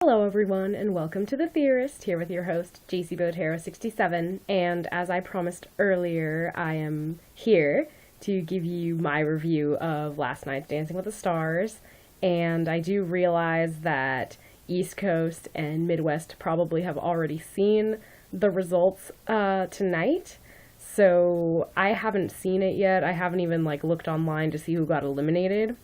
Hello everyone and welcome to The Theorist, here with your host JCBotero67, and as I promised earlier, I am here to give you my review of last night's Dancing with the Stars, and I do realize that East Coast and Midwest probably have already seen the results tonight, so I haven't seen it yet. I haven't even looked online to see who got eliminated.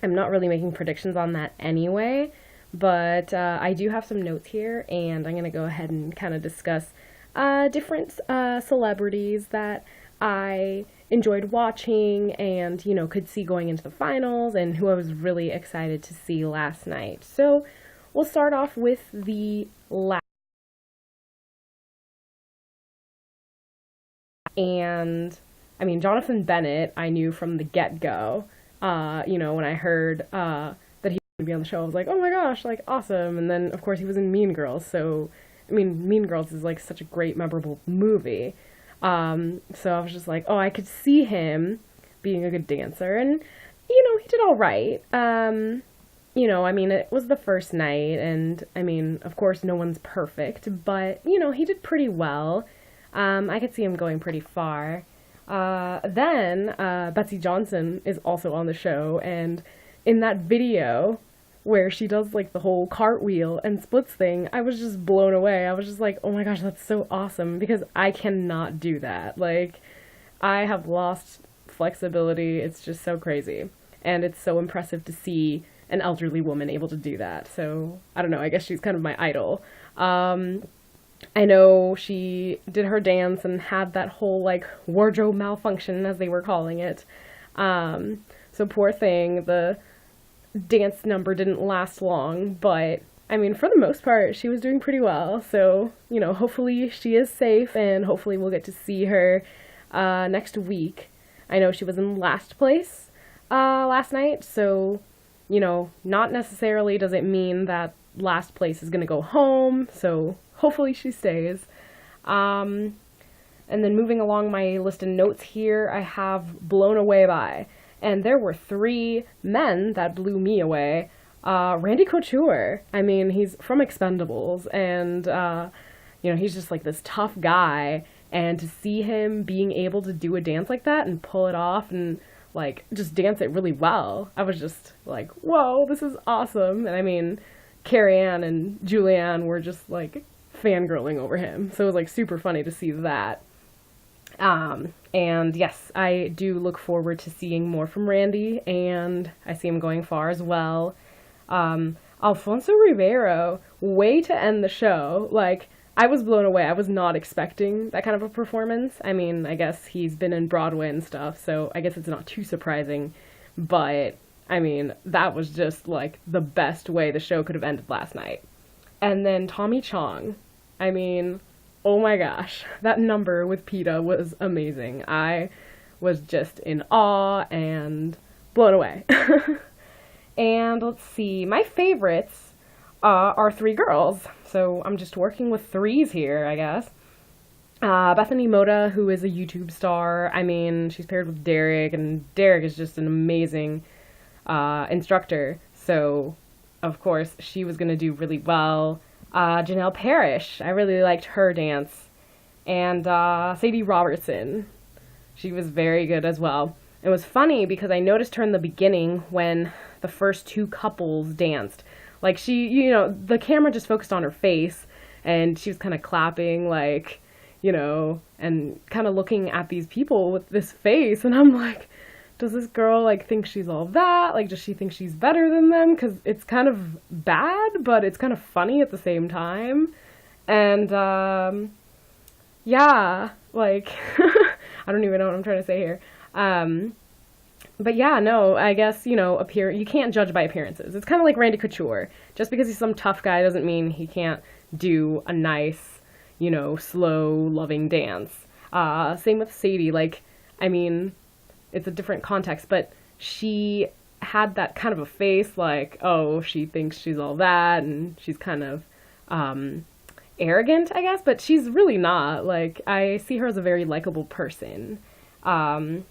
I'm not really making predictions on that anyway. But I do have some notes here, and I'm going to go ahead and kind of discuss different celebrities that I enjoyed watching and, could see going into the finals and who I was really excited to see last night. So we'll start off with the last. And, Jonathan Bennett, I knew from the get-go, when I heard to be on the show. I was like, oh my gosh, awesome. And then of course he was in Mean Girls, so Mean Girls is such a great, memorable movie. So I was just like, oh, I could see him being a good dancer, and he did all right. It was the first night, and of course no one's perfect, but he did pretty well. I could see him going pretty far. Then Betsy Johnson is also on the show, and in that video where she does the whole cartwheel and splits thing, I was just blown away. I was just like, oh my gosh, that's so awesome, because I cannot do that. I have lost flexibility. It's just so crazy. And it's so impressive to see an elderly woman able to do that. So, I don't know, I guess she's kind of my idol. I know she did her dance and had that whole wardrobe malfunction, as they were calling it. So poor thing, the dance number didn't last long, but for the most part she was doing pretty well. So hopefully she is safe, and hopefully we'll get to see her next week. I know she was in last place last night, so not necessarily does it mean that last place is gonna go home, so hopefully she stays. And then moving along my list of notes here, I have Blown Away By. And there were 3 men that blew me away. Randy Couture, he's from Expendables, and, he's just this tough guy, and to see him being able to do a dance like that and pull it off and, just dance it really well, I was just like, whoa, this is awesome. And Carrie Ann and Julianne were just, fangirling over him, so it was, super funny to see that. And yes, I do look forward to seeing more from Randy, and I see him going far as well. Alfonso Ribeiro, way to end the show. I was blown away. I was not expecting that kind of a performance. I guess he's been in Broadway and stuff, so I guess it's not too surprising, but, that was just, the best way the show could have ended last night. And then Tommy Chong, oh my gosh, that number with PETA was amazing. I was just in awe and blown away. And let's see, my favorites are 3 girls. So I'm just working with 3s here, I guess. Bethany Moda, who is a YouTube star. She's paired with Derek, and Derek is just an amazing instructor. So, of course, she was going to do really well. Janelle Parrish, I really liked her dance. And Sadie Robertson, she was very good as well. It was funny because I noticed her in the beginning when the first 2 couples danced. She, the camera just focused on her face, and she was kind of clapping, and kind of looking at these people with this face, and I'm like, does this girl, think she's all that? Does she think she's better than them? Because it's kind of bad, but it's kind of funny at the same time. And, yeah, I don't even know what I'm trying to say here. But yeah, no, I guess, you can't judge by appearances. It's kind of like Randy Couture. Just because he's some tough guy doesn't mean he can't do a nice, slow, loving dance. Same with Sadie. It's a different context, but she had that kind of a face oh, she thinks she's all that, and she's kind of arrogant, I guess, but she's really not. I see her as a very likable person. And